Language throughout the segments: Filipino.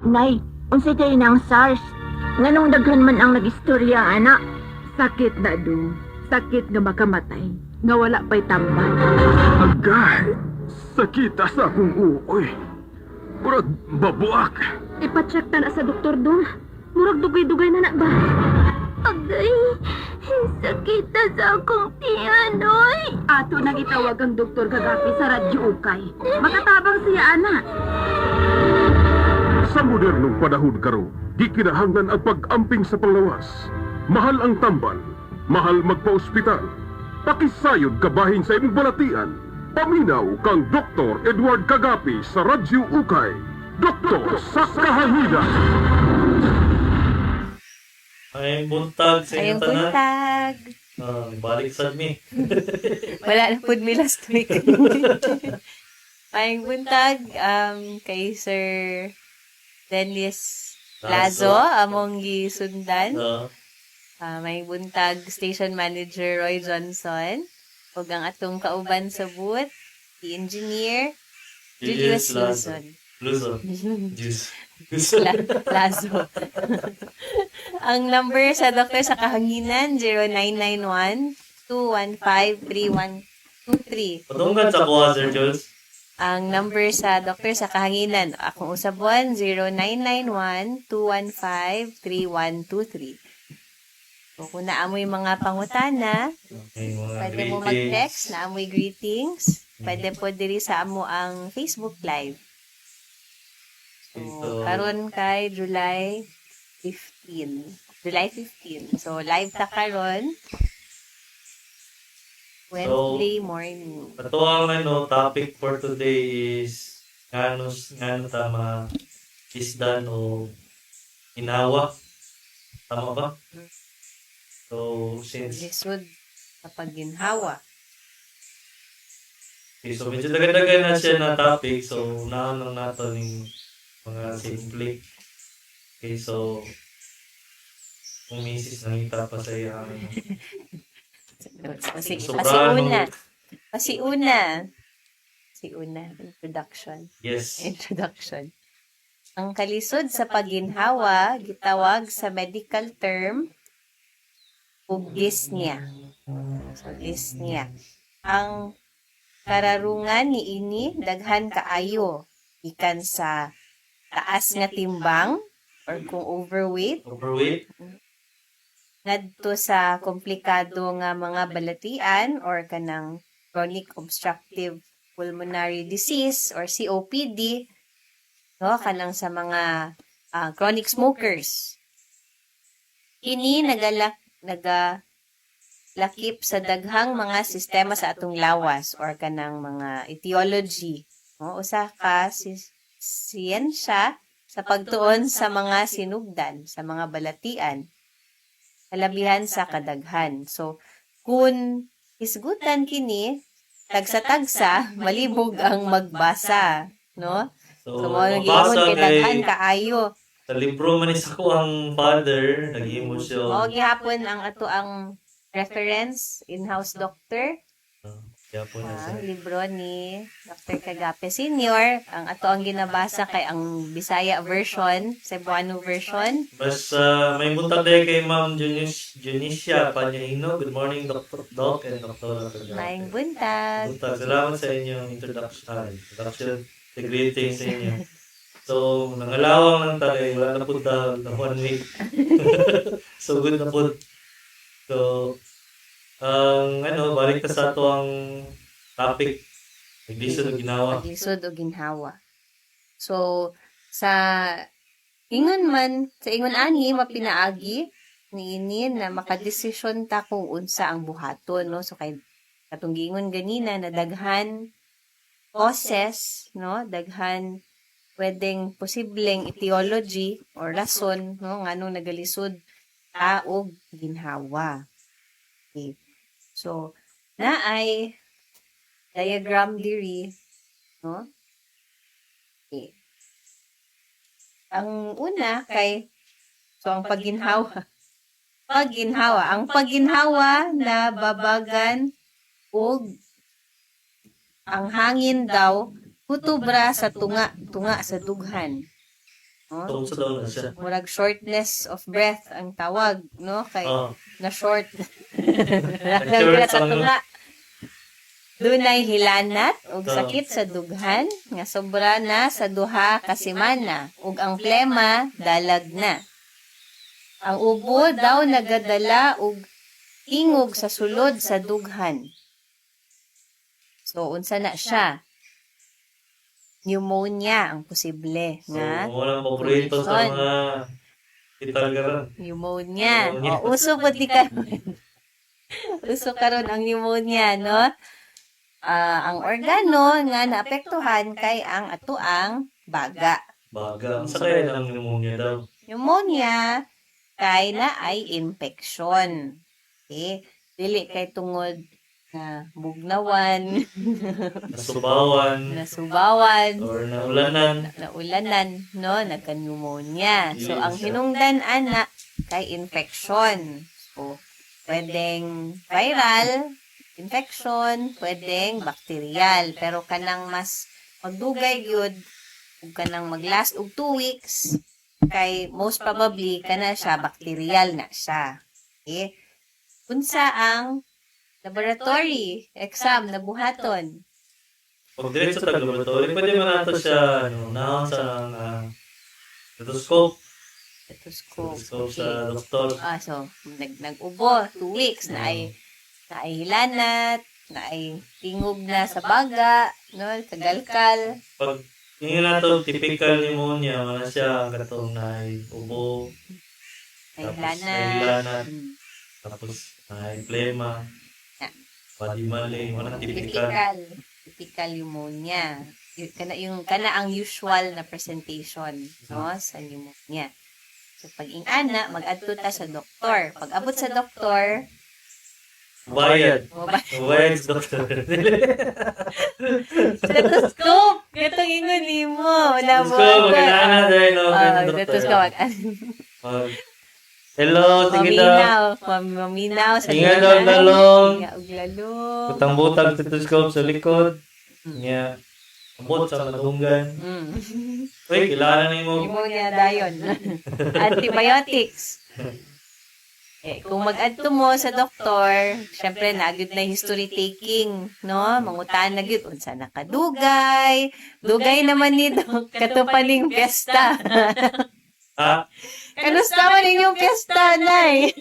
Nay, unsay day ng SARS? Nganong daghan man ang nagistorya, anak? Sakit na do. Sakit nga makamatay. Nga wala pa'y tambal. Agay, sakita sa akong uoy. Murag babuak. Ipacheck ta na sa doktor dong. Murag dugay-dugay na ba? Agay, sakit na sa akong tiyan, oy. Ato nang itawag ang doktor kagapi sa radyo ukay. Makatabang siya, anak. Sa modernong panahon karon, di kinahanglan ang pag-amping sa panglawas. Mahal ang tambal, mahal magpa-ospital. Pakisayod kabahin sa imong balatian. Paminaw kang Dr. Edward Kagapi sa Radyo Ukay. Doktor sa kahanginan. Ay, buntag sa Ayong inyong tanan. buntag. Balik sa mi. Wala na food me last week. Ayong buntag kay Sir Dennis Lazo, among gisundan. May buntag Station Manager Roy Johnson. Ug ang atong kauban sa booth, the engineer, Julius Luzon. Luzon. Juice. Lazo. Ang number sa doktor sa kahanginan, 0991-215-3123. Patunggan sa kuha, Sir Jules. Ang number sa doktor sa kahanginan, akong usabon, 0991-215-3123. So, kung naamoy mga pangutana, Okay, mga pwede mo greetings. mag-text na amoy greetings. Pwede po diri sa amo ang Facebook Live. So, Ito. karon kay July 15. July 15. So, live ta karon. Wednesday morning. Ito ang topic for today is ngano tama isdan o inawa. Tama ba? So, since Lisod sa pagginhawa. okay, so medyo dagan-dagan na siya na topic. So, naanong nato ng mga simple. Okay, so kung misis nangita pa sa iya. Pasiuna. Introduction. Ang kalisod sa pagginhawa gitawag sa medical term ug dyspnea. So dyspnea. Ang kararungan niini daghan kaayo ikan sa taas nga timbang or kung overweight Overweight? ngadto sa komplikado nga mga balatian or kanang chronic obstructive pulmonary disease or COPD, no, kanang sa mga chronic smokers. Kini nagalakip sa daghang mga sistema sa atong lawas or kanang mga etiology, no, usa ka siyensya sa pagtuon sa mga sinugdan, sa mga balatian, kalabihan sa kadaghan. So, kung isgutan kini, tagsa-tagsa, malibog ang magbasa, no? So, mo nang giingon kay daghan kaayo. Sa libro man is ako ang father, nag-imo siya. Mao gihapon ang ato ang reference in-house doctor. Kaya po na siya. Ang libro ni Dr. Kagape Senior. Ang ato ang ginabasa kay ang Bisaya version, Cebuano version. Basta may buntag tayo kay Ma'am Junicia Panyahino. Good morning, Dr. Doc and Dr. Maing buntag. Buntag. Salamat sa inyong introduction. The greetings sa inyo. So, nangalawang lang tayo. Wala na po na 1 week. So, good na po. So, balik ka sa ito ang topic. Naglisod o ginawa. Paglisod o ginhawa. So, sa ingon ani, mapinaagi niini na makadesisyon ta kung unsa ang buhaton, no? So, kay katong giingon ganina na daghan causes, no? Daghan pwedeng posibleng etiology or rason, no? Nganong nagalisod ta og ginhawa. Okay. So, naay diagram diri, no? Okay. Ang una kay ang pagginhawa. Ang pagginhawa na babagan og ang hangin daw hutubra sa tunga sa dughan. No? Tungkol sa daw na siya. Murag shortness of breath ang tawag, no? Kay Oh. na short. short sa ang- tunga. Dunay hilanat ug Oh. sakit sa dughan nga sobra na sa duha ka semana ug ang plema dalag na. Ang ubo daw nagadala og ingog sa sulod sa dughan. So unsa na siya? Pneumonia ang posible So, nga. walang paborito sa mga italgaran. Pneumonia. Pneumonia. O, uso po di karon. Uso karon ang pneumonia, no? Ang organo nga naapektuhan kay ang atuang baga. Baga. Ang sakay ng pneumonia daw. Pneumonia kay na ay infeksyon. Okay? Dili kay tungod na bugnawan, Nasubawan. nasubawan, Or naulanan. naulanan, no? Nagka-pneumonia. So, Yes, ang hinungdan, ana, kay infection. So, pwedeng viral infection, pwedeng bacterial. Pero kanang mas magdugay yun, ug kanang maglast og 2 weeks, kay most probably, kana siya, bacterial na siya. Okay? Unsa ang laboratory exam na buhaton? Pag diretso sa laboratory, pwede man nato siya, nahon sa stethoscope. Stethoscope. Stethoscope sa doktor. So, nag-ubo, 2 weeks, na ay hilanat, na ay tingog na sa baga, no, sa galkal. Pag yung nato typical pneumonia, wala siya katong na ubo, Ay tapos hilanat. may hilanat, Mm. tapos may plema, Yeah. body maling, walang typical. Typical pneumonia. Kana ang usual na presentation, no, sa pneumonia. So, pag ingana, mag-adto ta sa doktor. Pag abot sa doktor, Bayad. Bayad sa doktor. stethoscope! Katong ingon ni mo. Stethoscope, kailangan na dahil no, Stethoscope. Hello, sige daw. Maminaw sa Ingat daw, lalong. Ingat og lalong. Butang-butang stethoscope sa likod. Nga. Abot sa madunggan. Uy, kailangan na mo. Pneumonia dayon. Antibiotics. Kung mag-adto mo sa doktor, syempre nagyud na history taking, no? Mangutan na gyud unsa nakadugay. Dugay naman ni Dok katupaning piyesta. Ha? Kanusta man inyong piyesta, nay?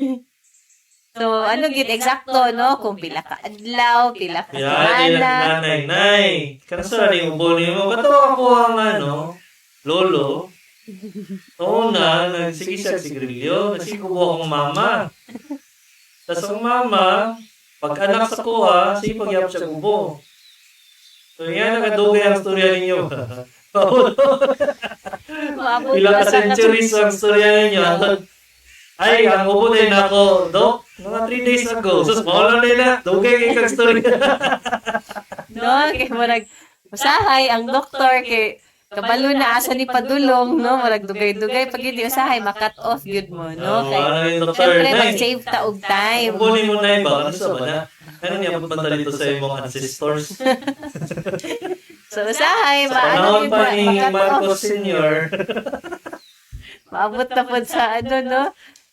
So, ano gyud eksakto, no? Kung pila ka adlaw, pila ka Yan, semana. nanay. Kanasa rin yung buli mo. Kato ako ang lolo. Oo na, nagsige siya sigrilyo. Nasikubo akong mama. Tapos ang mama, pag anak sa kuha, sige pagyap siya kubo. So yan, nakadugay ang storya ninyo. Maabot Ilang ka sa centuries ang storya ninyo. Ay, ang ubo din ako, Dok. Mga 3 days ago. Sus, mawala nila. Dugay kay kang storya. No, kay murag usahay ang doktor kay kabalo na asa ni padulong, no, murag dugay-dugay pag hindi usahay makat off gyud mo, no, kay Yung doktor, syempre nay. mag-save ta og time. Kunin mo na iba. Ano sa ba na? Ano niya punta dito sa imong ancestors? So usahay Sa maano panahon gyud pa ni makat Marcos off. Sr. Maabot na pod sa ano, no,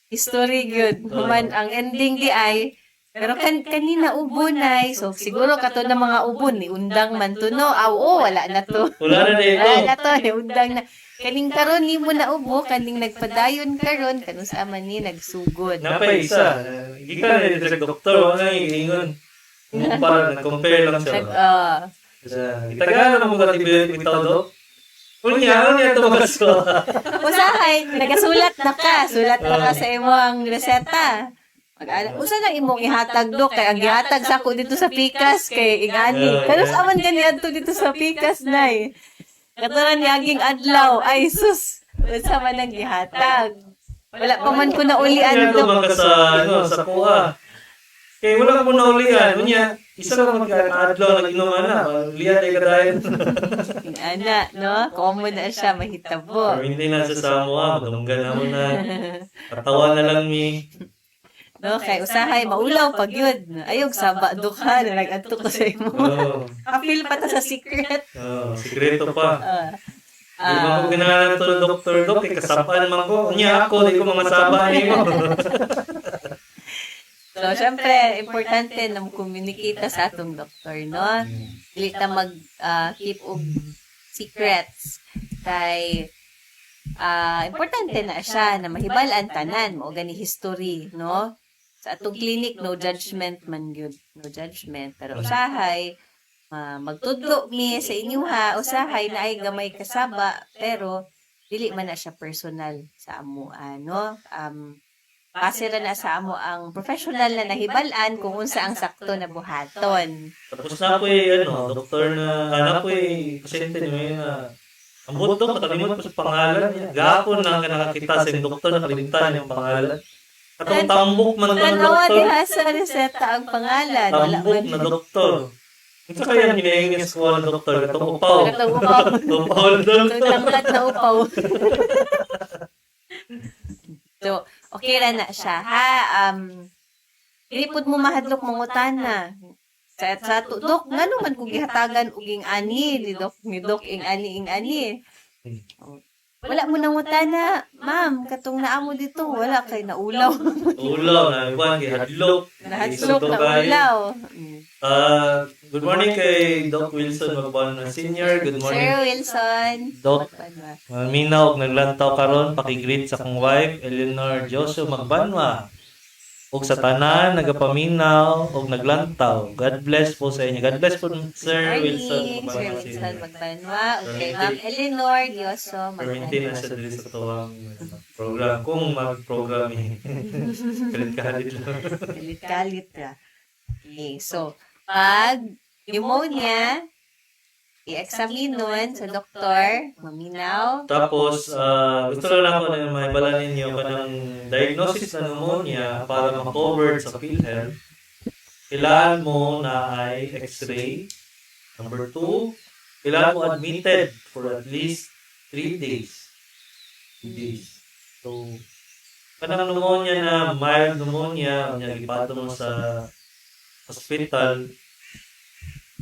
history gyud. Human ang ending di ay pero kanina ubo na so siguro kato na mga ubo ni undang man to, no. Wala na to. Wala na dito. Wala na to, ni undang na. Kaning karon ni mo na ubo, kaning nagpadayon karon, kanus man ni nagsugod. Napay isa. Hindi ka na dito sa doktor. Wala nga iingon. Para nag-compare lang siya. Tagalog mo ka antibiotic bitaw, Dok? Unya, ano niya ito magasko? Usahay, nagasulat na ka. Sulat na ka sa imo ang reseta. Usa na imong ihatag, Dok, kay ang gihatag sa ako dito sa Pikas kay ingani. Kanus aman gani adto dito sa Pikas, nay. Katuran ni aging adlaw. Ay sus. Unsa man ang gihatag? Wala pa man ko na ulian, Unya, Dok. ito sa kuha. Kaya wala ko na ulian. Unya, isa ka magkakaadlaw nag-inuman na. Ulian ay kadayon. Ana, no? Common na siya, mahitabo. Pero hindi na sa mo, madunggan na mo na. Katawa na lang mi. No, kay usahay maulaw pag yun. Ayog saba ka na nag-adto ko sa imo. Oh, Apil pa ta sa secret. sikreto pa. Di ba ko ginahanap to doktor dok, kay kasapaan man ko. Unya ako, di ko mga saba niyo. So, syempre, importante na communicate sa atong doktor, no? Dili ta mag-keep og secrets. Kay, importante na siya na mahibalaan tanan mo gani history, no? Sa atong clinic, no judgment man yun. No judgment. Pero usahay, magtudlo mi sa inyo ha, usahay na ay gamay kasaba, pero dili man na siya personal sa amo, no? Kasi na sa amo ang professional na nahibalaan kung unsa ang sakto na buhaton. Tapos na po doktor na, anak po pasyente niyo na, ang buto, matalimot po sa pangalan niya. Gapon lang ka nakakita sa doktor, nakalimutan yung pangalan. Katong tambok man na Tanawa doktor. diha sa reseta ang pangalan. Wala Tambok man. na doktor. Ito kaya hinahingi sa kuha ng doktor, katong upaw. Katong upaw. Upaw na doktor. Tangkat na upaw. So, okay ra na siya. Ha, ilipod mo mahadlok mangutana. Sa Dok, ngano man kung gihatagan og ing ani ni Dok ing ani. Wala mo nang utana, ma'am, katong naamo dito, wala kay naulaw. Ulaw na, iwan, gihadlok. Nahadlok na Isog kayo. ulaw. Good morning kay Doc Wilson Magbanwa Senior. Good Sir morning. Wilson. Doc, Magbanwa. minaw og naglantaw karon, paki-greet sa kong wife, Eleanor Joshua Magbanwa. Og sa tanan, nagapaminaw, og naglantaw. God bless po sa inyo. God bless po, Sir Wilson Sir Magbanwa Wilson Senior. Magbanwa. Okay, Ma'am Eleanor Dioso Permintin na Magbanwa. siya dili sa tuwang program. Kung mag-program kalit-kalit lang. Kalit-kalit ka. Okay, so, pag pneumonia, i-examine nun sa doktor, maminaw. Tapos, gusto lang ako na maibala ninyo kanang diagnosis ng pneumonia para ma-cover sa PhilHealth. Kailangan mo na ay x-ray. Number 2, kailangan mo admitted for at least 3 days. 3 days. So, kanang pneumonia na mild pneumonia, kanya ipato mo sa hospital,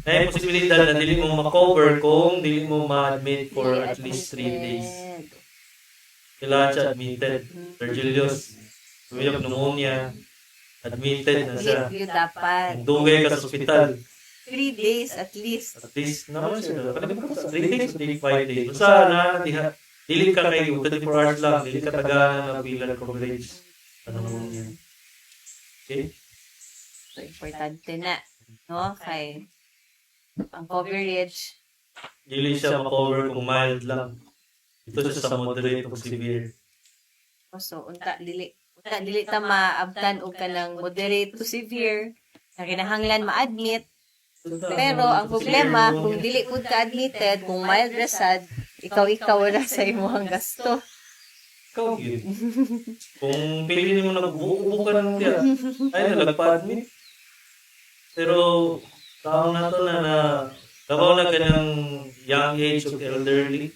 na yung posibilidad na dili mo ma-cover kung dili mo ma-admit for at least 3 days. Kailangan siya admitted. Sir Julius, sumilap pneumonia, admitted na siya. Yun dapat. Dugay ka sa hospital. 3 days at least. At least, naman siya. Kanina ko sa 3 days o 5 days. Basta na, dili ka kayo, 24 hours lang, dili ka taga na bilang coverage. Pneumonia. Okay? So, importante na. No? Kay ang coverage. Dili siya ma-cover kung mild lang. Ito siya sa moderate o severe. So, unta dili ta maabtan og kanang moderate to severe. Na kinahanglan ma-admit. Pero ang problema, kung dili pud ka admitted, kung mild ra sad, ikaw ra sa imong gasto. Ikaw yun. Kung pili mo nag-ubo ka ng tiyan, ay nalagpa-admit. Pero, taong na to na kabaw na ka ng young age of elderly.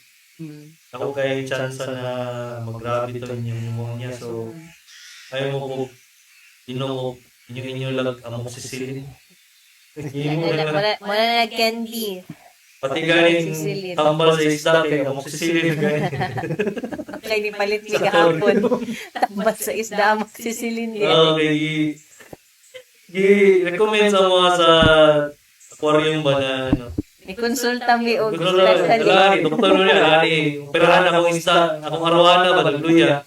Ako kay chance na mag-grabe to inyong pneumonia. So, ayaw mo po inom inyo lang amoxicillin. Wala na candy. Pati galing tambal sa isda kay amoxicillin. Kaya ni palit ni kahapon. Tambat sa isda mo sisilin Okay. I-recommend sa mga sa aquarium ba na ano. Ikonsulta mi og Gusto na lagi, doktor mo niya, lagi. Operahan akong isda, akong arwana, balagluya.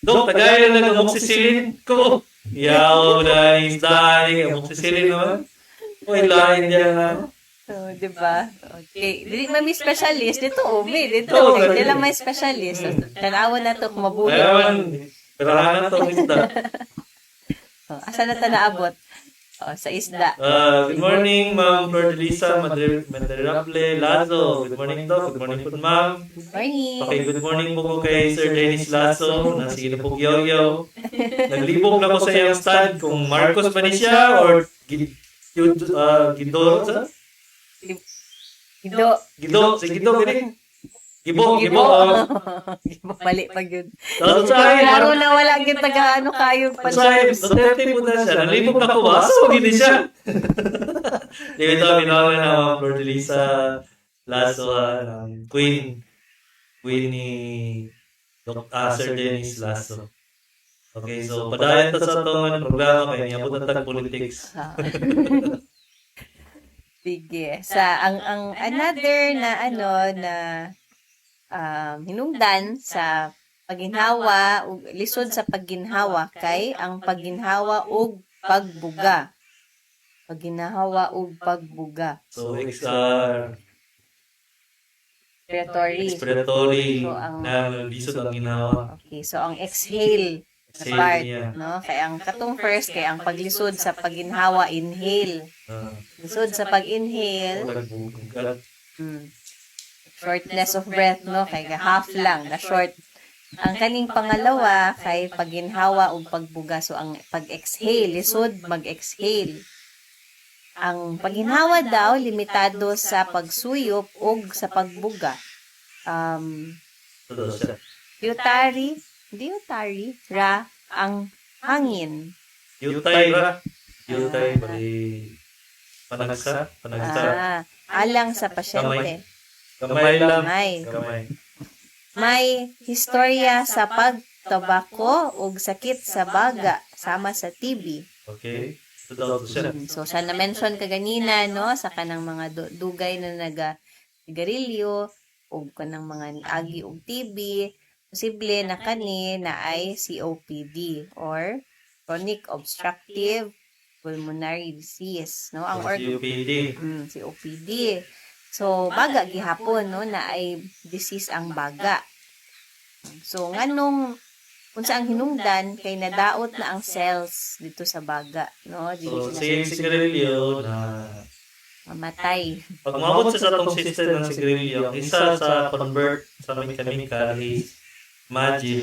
Dok, tagay na nag-amoxicillin ko. Yaw na isda, amoxicillin naman. Uy, lain niya nga. So, di ba? Okay. Dili man may specialist. Dito, umi. Dito, Oo, hindi lang may specialist. So, tanawan na to kung mabuhi. Ayaw, operahan na itong isda. So, asa na ta naabot? Sa isda. Good morning, Ma'am Lisa Maderable Lazo. Good morning, Doc. Good morning po, Ma'am. Good morning. Okay, good morning po kay Sir Dennis Lazo. Nasilo po Yoyo. Naglibog na ko sa iyong stand kung Marcos ba ni siya or Gido. Si Gido, gini. Gibo. Mali pag yun. Tapos sa akin, Laro na wala yung taga-ano kayo. sa akin, Duterte po na siya. Nalibog na ko ba? So, gini siya. Di ba ito, binawa na Ma'am Lisa Lazo, Queen. ni Sir Dennis Lasso. Okay, so padayon ta sa itong programa kay niabot na tag politics. Sige. Ang another na hinungdan sa pagginhawa ug lisod sa pagginhawa kay ang pagginhawa ug pagbuga. Pagginhawa ug pagbuga. So, Respiratory. expiratory So, ang- na lisod ang ginawa. Okay, so ang exhale na Exhale part, niya. no? Kaya ang katong first kay ang paglisod sa pagginhawa, inhale. Lisod sa pag-inhale, Pagbugat. shortness of breath, no? Kay half lang, na short. Ang kaning pangalawa kay pagginhawa ug pagbuga. So ang pag-exhale, lisod mag-exhale. Ang pagginhawa daw limitado sa pagsuyop ug sa pagbuga. Totoo siya. Utari ra ang hangin. Yutay ra. Yutay, bali panagsa. Alang sa pasyente. Kamay lang. Kamay. May historya sa pagtabako ug sakit sa baga sama sa TB. Okay. Totoo siya. So, siya na-mention kaganina, no, sa kanang mga dugay na sigarilyo ug kanang mga agi ug TB, posible na kani na ay COPD or chronic obstructive pulmonary disease, no? Ang COPD. COPD. So, baga gihapon, no, na ay disease ang baga. So, nganong unsa ang hinungdan kay nadaot na ang cells dito sa baga, no? So, same sigarilyo na mamatay. pag umabot sa atong system ng sigarilyo, ang isa sa convert sa chemical is imagine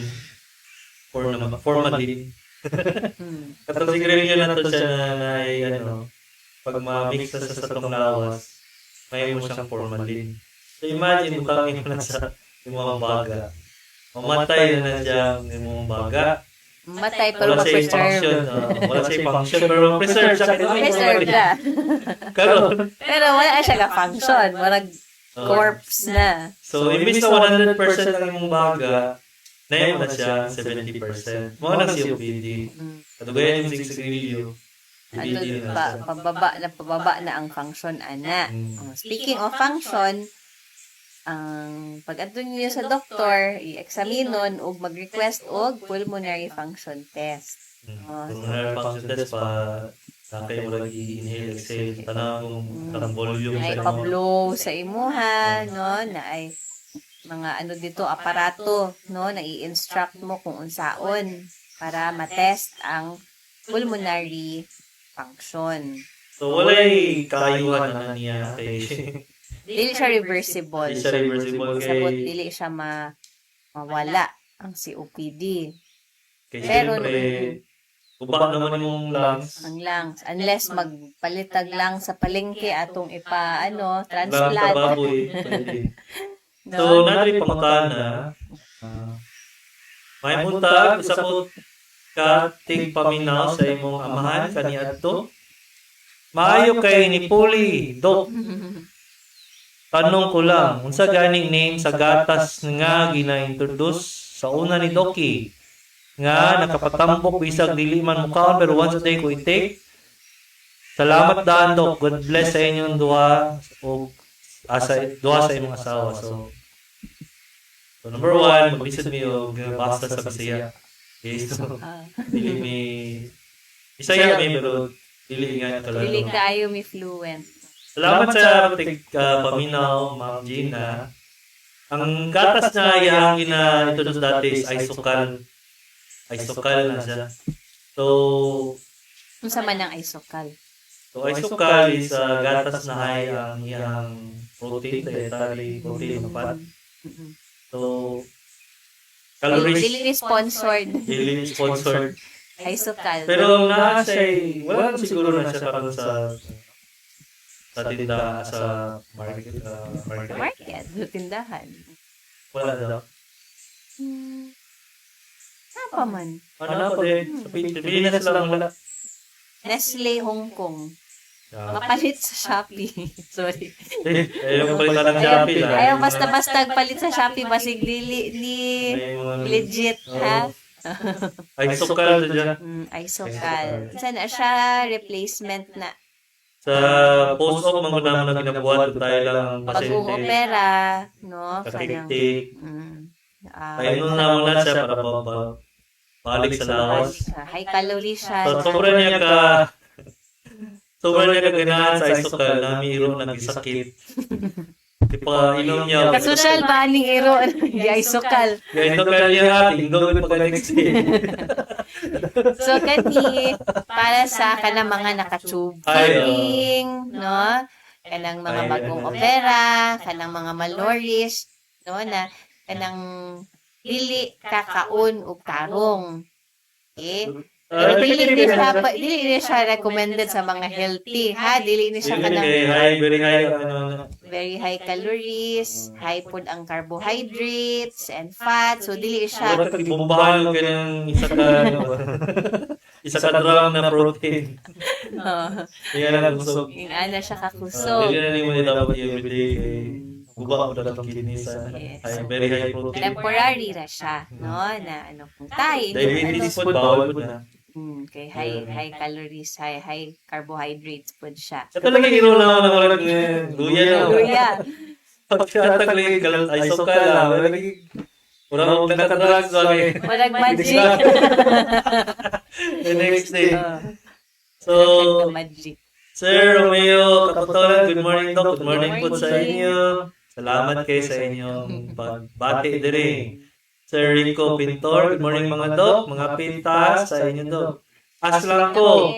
formalin. Katong sigarilyo na to siya na ay pag ma-mix na sa atong lawas, may mo siyang formalin. So imagine, butangin mo na sa mga baga. Mamatay na diyang mga baga. Mamatay pero Wala siya function. ma-preserve. Wala siya function, pero ma-preserve siya. Preserve na. Karon. Pero wala siya ka-function. Walang corpse na. So, imbis na 100% ang imong baga, na mo na siya 70%. Mga na COPD. Katugayan yung sigarilyo. Ano pa, pababa na ang function, ana. Speaking of function, ang pag-adto niyo sa doktor, i-examinon ug mag-request og pulmonary function test. Pulmonary function test pa kayo mo lagi inhale, exhale, tanang volume Na ay sa pa-blow sa imuha, no, na ay mga dito aparato, no, na i-instruct mo kung unsaon para matest ang pulmonary function. So, walay kayuhan na niya kay Dili siya reversible. Dili siya reversible Sabot, kay dili siya mawala ang COPD. kay Pero siyempre uba naman yung lungs. ang lungs, unless magpalitag lang sa palengke atong Lang sa transplant. baboy. Pwede. No? So, natin pangutana. May buntag, usapot ka ting paminaw sa imong amahan kaniadto. Maayo kay ni Puli, Dok. Tanong ko lang, unsa ganing name sa gatas nga gina-introduce sa una ni Doki? Nga nakapatambok bisag dili man mukaon pero once a day ko i-take. Salamat daan, Dok. God bless sa inyong duha o duha sa imong asawa. So number one, mag-visit mi o basta sa Bisaya. Okay, so dili mi Bisaya mi pero dili nga talaga. Dili kaayo mi fluent. Salamat sa paminaw, Ma'am Gina. Ang gatas na yang ina-introduce dati is isokal. Isokal na siya. So, Unsa man ang isokal? isokal is gatas na high ang iyang protein, dietary protein na fat. So, calories. Dili ni sponsored. Dili sponsored. Isokal. Pero nasa wala siguro na siya karon sa tindahan sa market. Market, tindahan. Wala daw. Saan pa man? Ano po din? Sa Pilipinas lang wala. Nestle Hong Kong. Mapalit sa Shopee. Sorry. Ayaw palitan ng Shopee lang. Ayaw basta-basta palit sa Shopee basig dili May mga- legit ha. Ay, sukal dyan. Isokal. Sana siya replacement na Sa post-op, mga naman na ginabuhat, tayo lang ang pasyente. pag-opera, no? Kanang Kakiktik. ah, Ay, nung naman na siya para balik sa lawas. high calorie siya. So, sobrang niya ganahan sa isokal na mayroon nag-isakit. Di pa inom niya. Kasosyal ba ning iro? Isokal. Kaya isokal niya, tingdong pag next day. So kani para sa kanang mga naka-tube Ay, feeding, no? Kanang mga bagong opera, kanang mga malnourished, no, na kanang dili kakaon o karong. Okay? Pero dili ni siya recommended sa mga healthy, ha? Dili ni siya kanang Very high, very high calories, high food ang carbohydrates and fat. So dili siya Bakit bumbahan ka ng isa ka drum na protein. Yan ang gusto. yung ana siya kakusog. Hindi na rin mo dapat everyday guba mo na itong kinisa. Yes. Ay, very high protein. Temporary ra siya, no? Na ano kung tayo. Diabetes food, bawal po na. Kay high calories, high carbohydrates po siya. Sa talaga hero lang ako ng luya na. Luya. Pag siya tagli, ay soka lang. Murang nagka-drugs lagi. Walang magic. The next day. So, Magic. Sir Romeo Kaputolan, good morning Doc. Good morning po sa inyo. Salamat kayo sa inyong pagbati dire. Sir Rico Pintor, good morning mga Doc, mga pintas sa inyo Doc. Ask lang ko,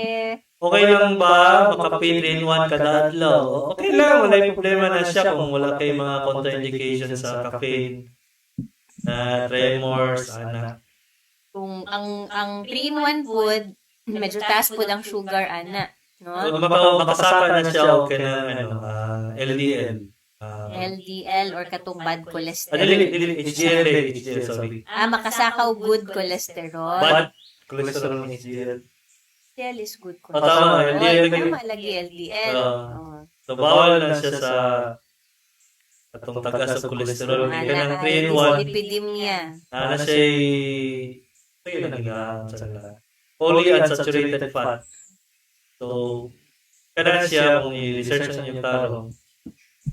okay lang ba makape 3-in-1 kada adlaw? Okay lang, wala yung problema na siya kung wala kayong mga contraindication sa caffeine na tremors, ana. Kung ang 3-in-1 food, medyo taas po ang sugar, ana. No? Makasaka na siya o LDL. LDL or katong bad cholesterol. HDL, sorry. Makasakaw good cholesterol. Bad cholesterol ng HDL. LDL is good Tama, cholesterol. LDL. Tama lagi LDL. So, bawal na siya sa atong taga sa cholesterol. Kaya ng 3-in-1, Lipidemia. na siya polyunsaturated fat. So, kaya siya kung i-research sa inyong tarong,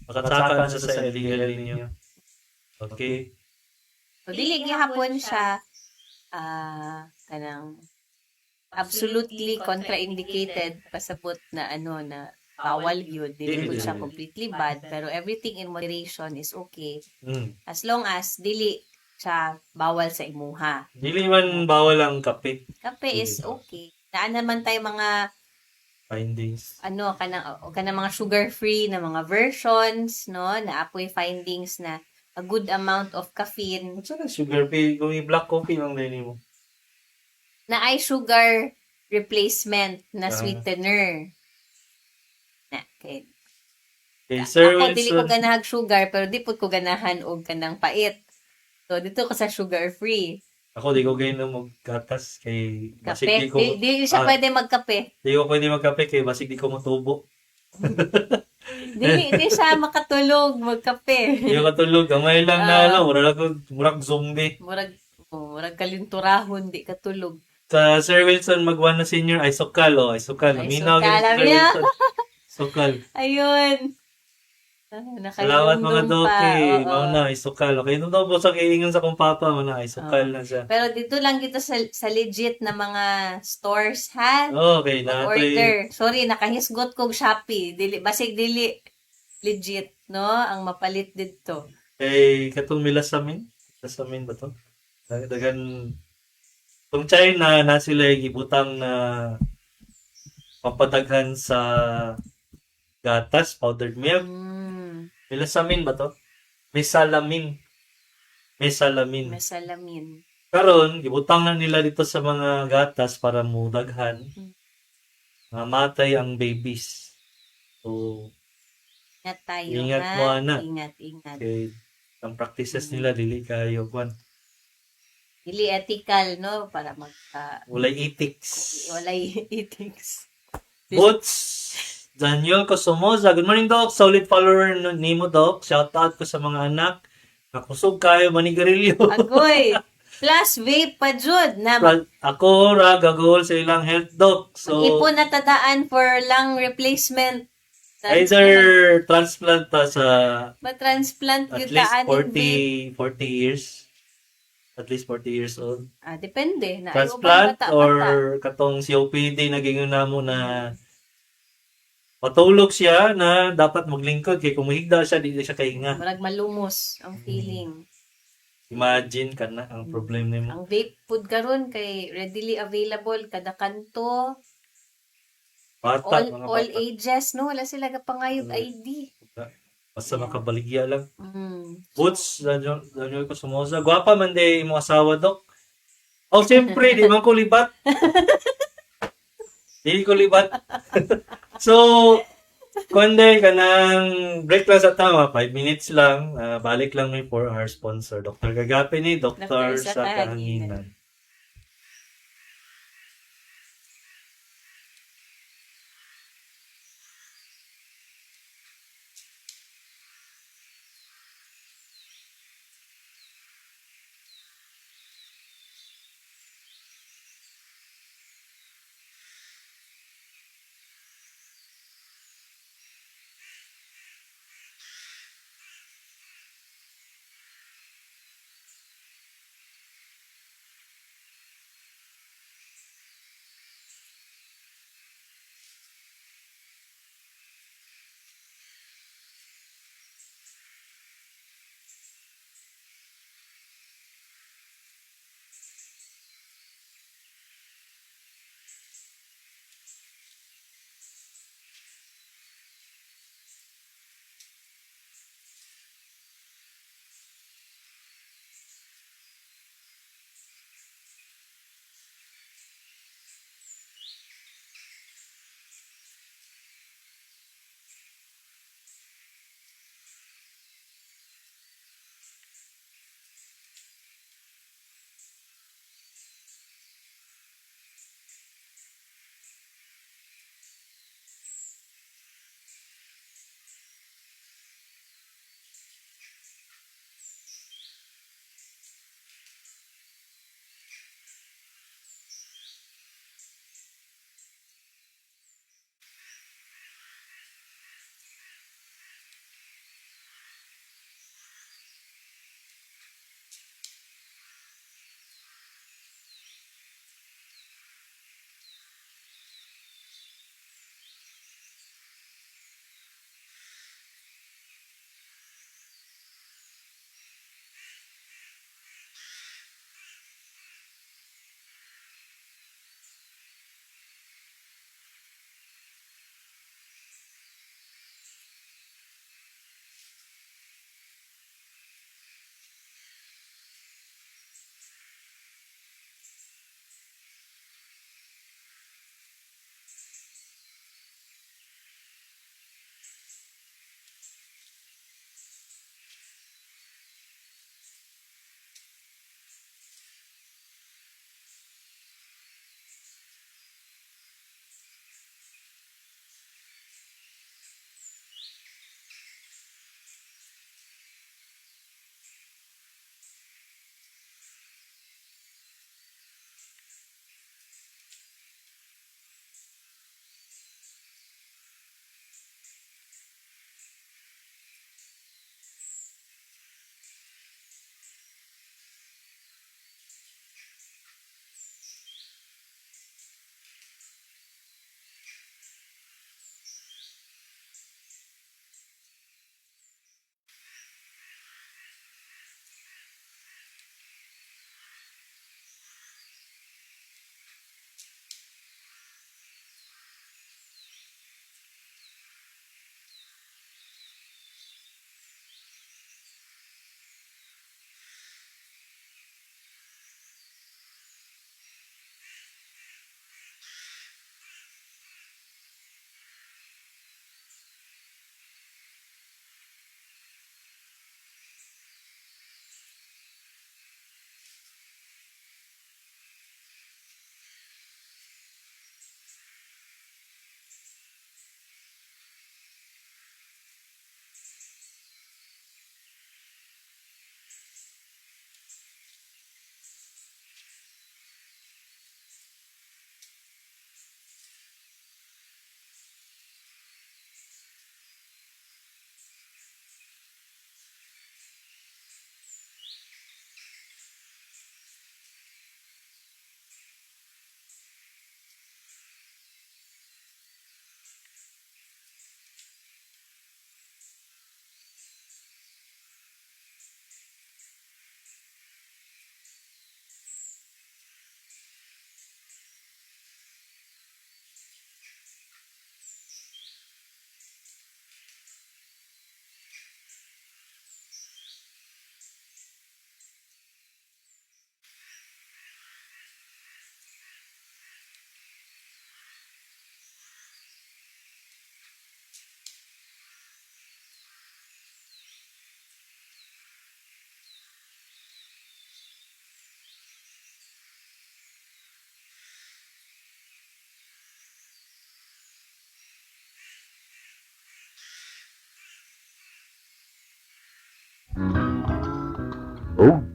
makasaka na siya sa LDL ninyo. Okay? So, dili gihapon siya kanang absolutely contraindicated pasabot na na bawal yun. Dili po siya completely bad, pero everything in moderation is okay. As long as dili siya bawal sa imuha. Dili man bawal ang kape. Kape is okay. Naan naman tayo mga Findings. kanang mga sugar-free na mga versions, no? Na apoy findings na a good amount of caffeine At saka sugar pay, kung i-black coffee lang din mo. na ay sugar replacement na sweetener. Na, okay. Okay, Sir Ako, dili ko Wilson. ganahag sugar, pero di po ko ganahan og kanang pait. So, dito ko sa sugar-free. Ako, di ko ganyan mo gatas kay basig Kape. di ko, Di siya pwede magkape. di ko pwede magkape kay basig di ko matubo. Di siya makatulog magkape. Di ko katulog. Gamay lang na, murag zombie. Murag kalinturahon, di katulog. Sa Sir Wilson, mag-1 na senior, ay sukal, Minaw Isokal, ganun si Sir niya. Wilson. Sukal. Ayun. Salamat mga doke. Oo. Mauna, ay sukal. Okay, nung daw po sa kiingon sa kong papa, mauna, ay sukal na siya. Pero dito lang dito sa legit na mga stores, ha? Okay, na Order. Sorry, nakahisgot kog Shopee. Basig dili legit, no? Ang mapalit dito. kay katong milasamin. Milasamin ba to? Dagan kung China na sila gibutang na papadaghan sa gatas, powdered milk. Milasamin ba to? Mesalamin. Masalamin. Karon gibutang na nila dito sa mga gatas para mudaghan. Mamatay ang babies. So, Ingat tayo, Ingat ha? mo, ana. Ingat. okay, ang practices nila dili kayo kwan. Dili ethical, no? Para Walay ethics. walay ethics. Boots Daniel Cosomoza. Good morning, Doc. Solid follower nimo, Doc. Shout out ko sa mga anak. Nakusog kayo, manigarilyo. Agoy. Plus vape pa jud na Ako ra gagol sa ilang health, Doc. So, ipon na tadaan for lung replacement. either transplant ta sa Ma-transplant at yun least taan 40 years. At least 40 years old. depende. Na Transplant or katong COPD naging na mo na matulog siya na dapat maglingkod kay kung mahigda siya di siya kahinga. Marag malumos ang feeling. Imagine ka na ang problem nimo. Ang vape food karon kay readily available kada kanto. Bata, mga All bata. ages, no? Wala sila kapangayog ID. Basta makabaligya lang. Mm. Boots, Daniel ko sumosa. Gwapa man de imong asawa, Dok. Oh, siyempre, di man ko libat. Di ko libat. So, kundi ka ng break lang sa tama, 5 minutes lang. Balik lang may for our sponsor, Dr. Gagapi ni Dr. Dr. sa sa Kahanginan.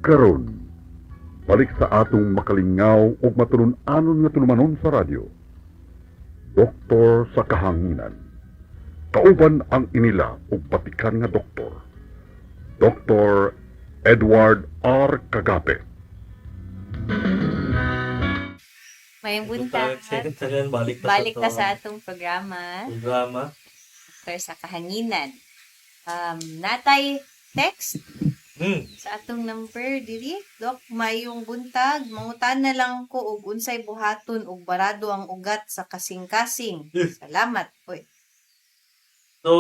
Karon, balik sa atong makalingaw ug matulun-anon nga tulumanon sa radyo. Doktor sa kahanginan. Kauban ang inila ug patikan nga doktor. Dr. Edward R. Kagape. May buntag. Tagan, balik Balik ta sa atong programa. programa. Doktor sa kahanginan. Natay text sa atong number diri. Dok, mayong buntag. Mangutan na lang ko og unsay buhaton ug barado ang ugat sa kasing-kasing. Salamat. Uy. So,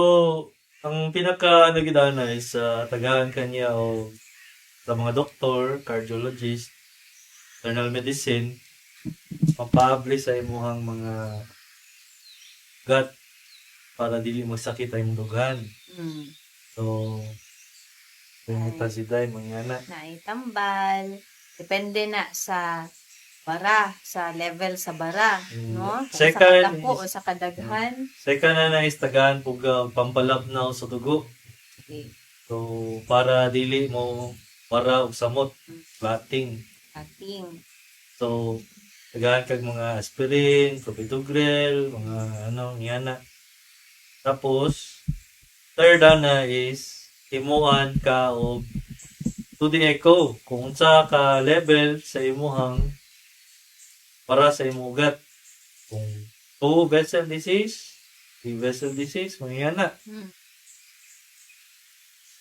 ang pinaka nagidana is tagahan kanya o sa mga doktor, cardiologist, internal medicine, mapublish sa imuhang mga gut para dili magsakit ang dugan. So, pinita si Day, mangyana. Naitambal. Depende na sa bara, sa level sa bara, no? Kung sa Second kadako o is- sa kadaghan. Second na is tagahan pug pampalabnaw sa dugo. Okay. So, para dili mo para og samot, clotting. Ating. So, tagahan kag mga aspirin, clopidogrel, mga ngana. Tapos, third na is himuan ka og 2D echo kung unsa ka level sa imuhang para sa imong ugat. Kung 2 vessel disease, 3 vessel disease, mga ngana.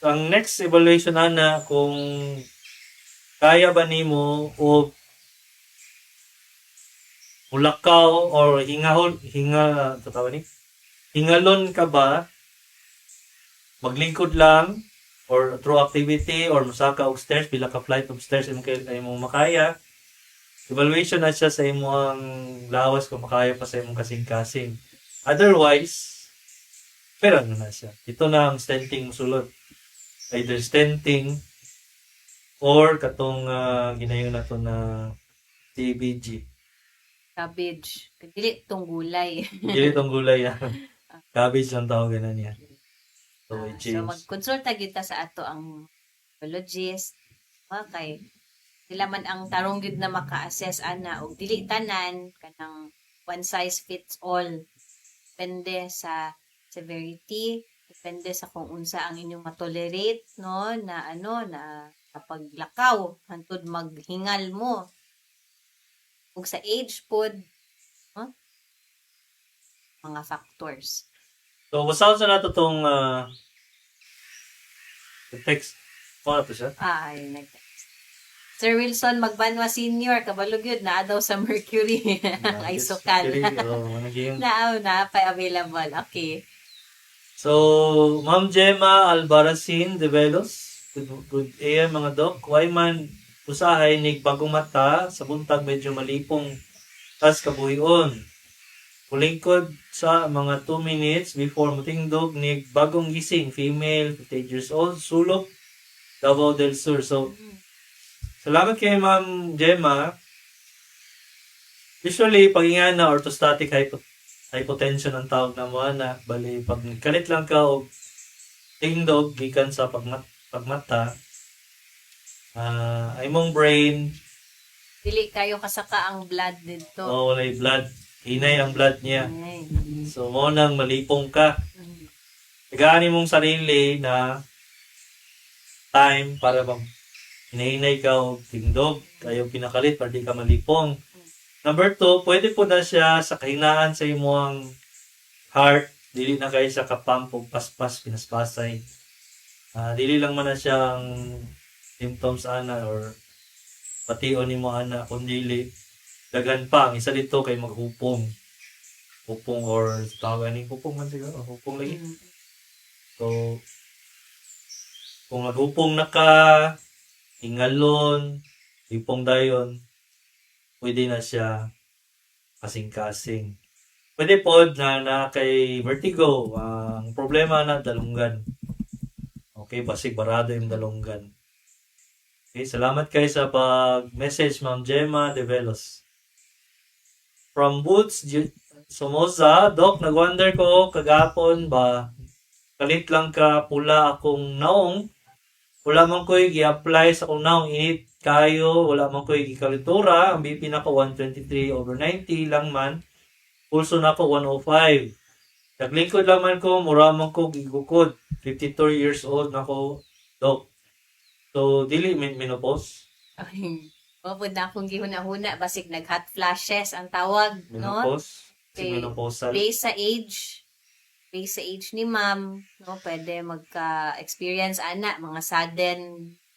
Ang next evaluation ana kung kaya ba nimo o mulakaw or hingalon ka ba, maglingkod lang or through activity or musaka og stairs, pila ka flight of stairs imong makaya. Evaluation na siya sa imong lawas kung makaya pa sa imong kasing-kasing. Otherwise, pero na siya. Ito na ang stenting musulod. Either stenting or katong ginayon nato na TBG. Cabbage. Dili tong gulay. Dili itong gulay yan. Cabbage ang tawag na niya. So, So, i-change. magkonsulta kita sa ato ang pathologist. Okay. Sila man ang tarong gyud na maka-assess ana og dili tanan kanang one size fits all. Depende sa severity, depende sa kung unsa ang inyong matolerate, no, na na paglakaw hantod maghingal mo. Ug sa age pod, no? Mga factors. So, basahan sa nato itong text. Ano to siya? Ay, Sir Wilson Magbanwa Senior, kabalog yun, naa daw sa Mercury. Ang isokal. Na pa available. Okay. So, Ma'am Gemma Albaracin de Velos. Good AM mga dok. Why man usahay nig bagong mata sa buntag medyo malipong tas kabuhion. Kulingkod sa mga 2 minutes before mutingdog nig bagong gising, female, 58 years old, sulok, Davao del Sur. So, salamat kay Ma'am Gemma. Usually, pag-ingana, orthostatic hypotension ang tawag na mo na. Bali, pag kalit lang ka o tingdog, gikan sa pagmata, ay mong brain, Dili kayo kasaka ang blood dito. walay blood. Hinay ang blood niya. Ay. So, mo nang malipong ka. Tagaani mong sarili na time para bang hinahinay ka o tingdog. Kayo pinakalit para di ka malipong. Number 2, pwede po na siya sa kahinaan sa imong heart. Dili na kayo sa kapamp o paspas, pinaspasay. Dili lang man na siyang symptoms ana or pation ni mo ana kundi dagan pa. Ang isa dito kay maghupong. Hupong or tawag ni hupong man siguro. Hupong lagi. So, kung maghupong na ka, hingalon, hipong dayon, pwede na siya kasing-kasing. Pwede po na kay vertigo, ang problema na dalunggan. Okay, basig barado yung dalunggan. Okay, salamat kayo sa pag-message, Ma'am Gemma de Velos. From Boots, Somoza, Doc, nag-wonder ko kagapon ba, kalit lang ka pula akong naong, wala man ko'y i-apply sa kunaong init kayo, wala man ko'y ikalitura, ang BP na ko 123/90 lang man, pulso na ko 105. Naglingkod lang man ko, mura man ko gigukod, 52 years old na ko, Dok. So, dili menopause. Ay, mapod na akong gihuna-huna, basig nag-hot flashes ang tawag, no? Menopause. Okay. Menopausal. Based sa age ni ma'am, no, pwede magka-experience ana mga sudden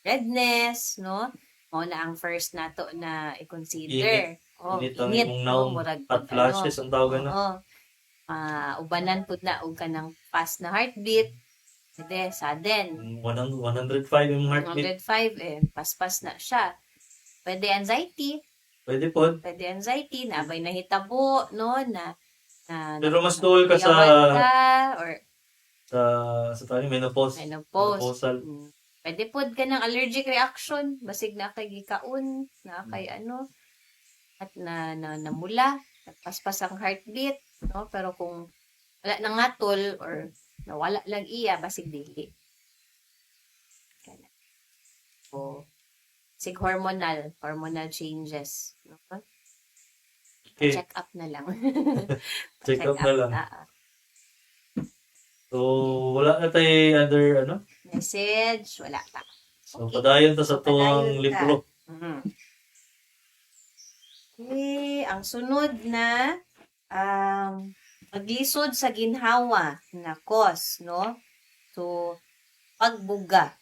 redness, no? Mo na ang first nato na i-consider. Init ang imong naong hot flashes ang tawag na. Oo. Ubanan pud na og kanang fast na heartbeat. Pwede sudden. 105 yung heartbeat. 105 paspas na siya. Pwede anxiety, Pwede po. nabay nahitabo, no, na Pero mas duol ka sa yawan ka, or tayo, menopause. menopause. Menopausal. Pwede pod ka ng allergic reaction, basig na kay gikaon, na kay ano, at namula, paspas ang heartbeat, no? Pero kung wala nang ngatol or nawala lang iya, basig dili. O, sig hormonal changes. No? Okay. Check up na lang. Check up na lang. ah. So, wala na tayo other, Message, wala pa. So, padayon ta sa tuwang Padayon ta. libro. Mhm. Okay, ang sunod na paglisod sa ginhawa na cause, no? So, pagbuga.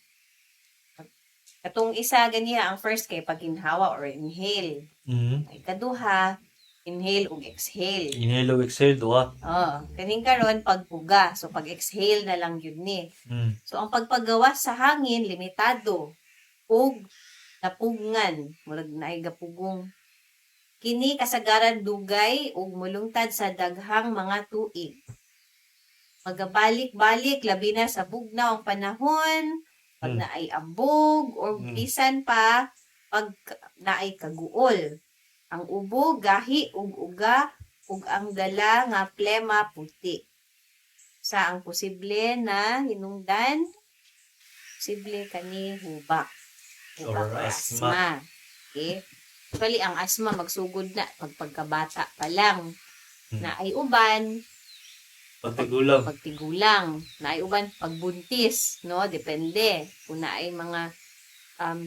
Katong isa ganiya, ang first kay pagginhawa or inhale. Mm-hmm. Ay kaduha, inhale ug exhale. Inhale o exhale, duha. Kaning karon pagbuga. So, pag-exhale na lang yun ni. Mm. So, ang pagpagawas sa hangin, limitado. Ug napugngan. Murag naay gapugong. Kini kasagaran dugay ug mulungtad sa daghang mga tuig. Magabalik-balik labi na sa bugnaw ang panahon, pag naay ambog or bisan pa pag naay kaguol. Ang ubo, gahi ug uga ug ang dala nga plema puti. Sa ang posible na hinungdan, posible kani hubak. Or Hubak asthma. Okay? Actually, ang asthma magsugod na pagkabata pa lang. Na ay uban, Pagtigulang. na ay uban pagbuntis, no? Depende. Kung na ay mga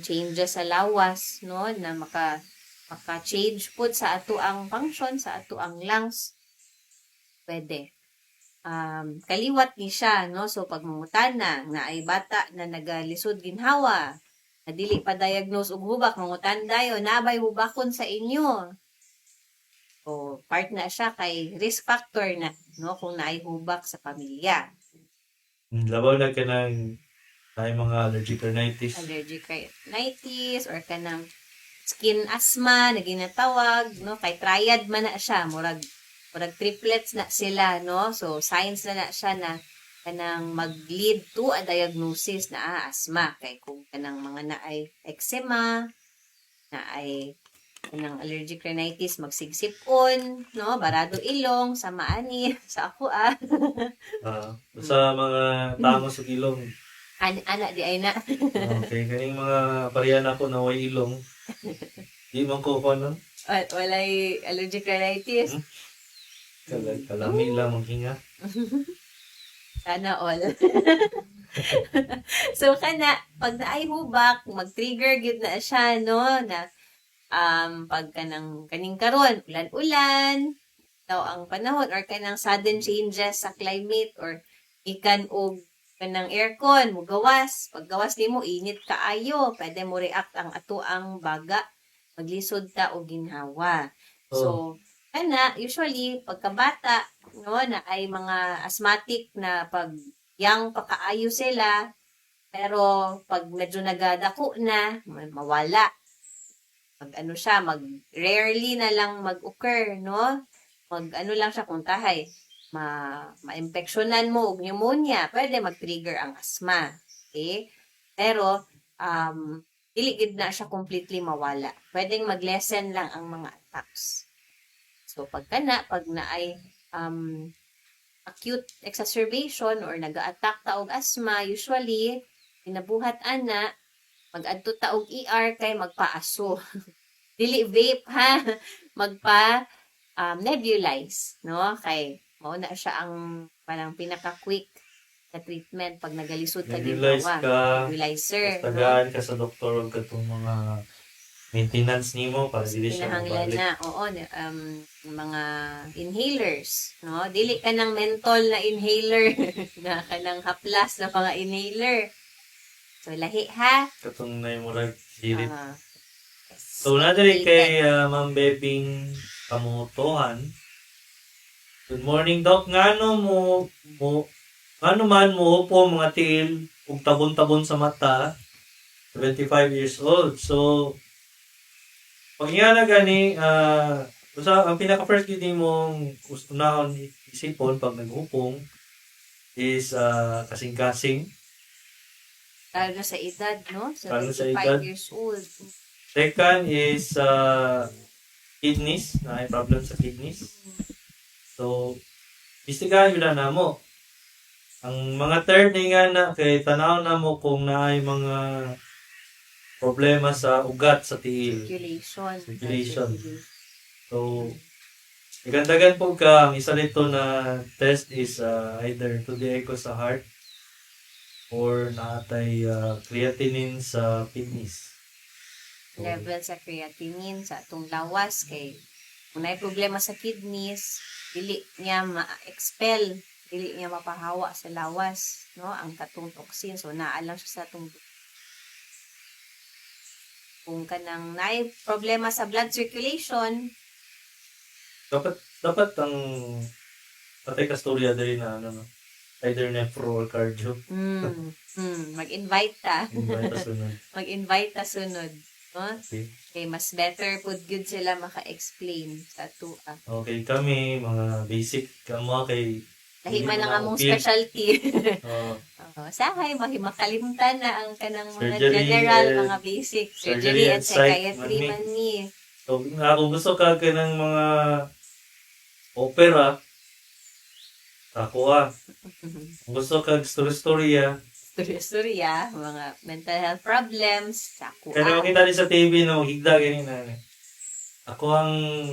changes sa lawas, no? Na maka-change po sa ato ang function, sa ato ang lungs. Pwede. Kaliwat ni siya, no? So, pag mangutana, na ay bata na nagalisod ginhawa, na dili pa diagnose og hubak, mangutan dayo, nabay hubakon sa inyo. O, part na siya kay risk factor na, no? Kung naay hubak sa pamilya. Labaw na ka ng mga allergic rhinitis. Allergic rhinitis or kanang skin asthma na ginatawag, no? Kay triad man na siya, murag triplets na sila, no? So, signs na siya na kanang mag-lead to a diagnosis na asthma. Kay kung kanang mga naay eczema, naay kanang allergic rhinitis, magsigsipon, no? Barado ilong, samaani, sa ako Sa mga tama sa ilong. Ana di ay na. Okay, kaning mga pareha na ko na way ilong. Di man ko ano. Walay allergic rhinitis. Kalami lang maghinga. Sana all. So, pag naay hubak, mag-trigger gid na siya, no? Na, pag kaning karon, ulan-ulan, daw ang panahon, or kanang sudden changes sa climate, or ikan og kanang aircon, mugawas. Pag gawas nimo init kaayo, pwede mo react ang ato ang baga, maglisod ta og ginhawa. So, usually, pagkabata, no, na ay mga asthmatic na pag young pa kaayo sila, pero pag medyo nagadako na, mawala. Rarely na lang mag-occur, no? Lang siya kung tahay, ma-infectionan mo og pneumonia, pwede mag-trigger ang asthma. Okay? Pero, dili gid na siya completely mawala. Pwedeng mag-lessen lang ang mga attacks. So, pag naay acute exacerbation or nag-a-attack ta og asthma, usually, pinabuhat ana, mag-adto ta og ER kay magpaaso. Dili vape ha, magpa nebulize, no? Kay mao na siya ang parang pinaka-quick na treatment pag nagalisod ka Nebulize ginhawa. ka, Nebulizer, Tapos tagaan ka sa doktor og katong mga maintenance nimo para dili siya Pinahanglan mabalik. na, oo, mga inhalers, no? Dili ka ng mentol na inhaler, na ka ng haplas na mga inhaler. So, lahi ha? Katong na yung murag dilit. Ah, So, nadiri kay Ma'am Bebing Kamutohan. Good morning, Doc. Ngano man mo po mga tiil ug tabon-tabon sa mata, 75 years old. So, pag nga na gani, ang pinaka-first gini mong unahon isipon pag naghupong is kasing-kasing. lalo na sa edad, no? Lalo sa 75 edad. years old. Second is kidneys, na may problem sa kidneys. So, istigahan yun na mo. Ang mga third nga na, kay tanaw na mo kung naay mga problema sa ugat sa tiil. Circulation. So, igandagan po ka, ang isa nito na test is either to the echo sa heart or naatay creatinine sa kidneys. So, Level sa creatinine, sa atong lawas, kay kung may problema sa kidneys, dili niya ma-expel, dili niya mapahawa sa lawas, no? Ang katong toxin. So, naalang siya sa atong kung kanang naay problema sa blood circulation, dapat ang patay kastorya din na ano, no? Either nephro or cardio. mag-invite ta. Invite sa sunod. Mag-invite ta sunod. No? Okay. Kay mas better pud good sila maka-explain sa tua. Okay, kami, mga basic, kamo kay Lahi Hindi man mo ang na among upin. specialty. uh, Sahay, makalimutan na ang kanang mga Surgery general, and- mga basic. surgery Surgery and and psych, psychiatry mami. man ni. so, kung gusto ka ng mga opera, ako Kung gusto ka storya, Storya, mga mental health problems, sa kaya makita din sa TV na maghigda ganyan na. Ako ang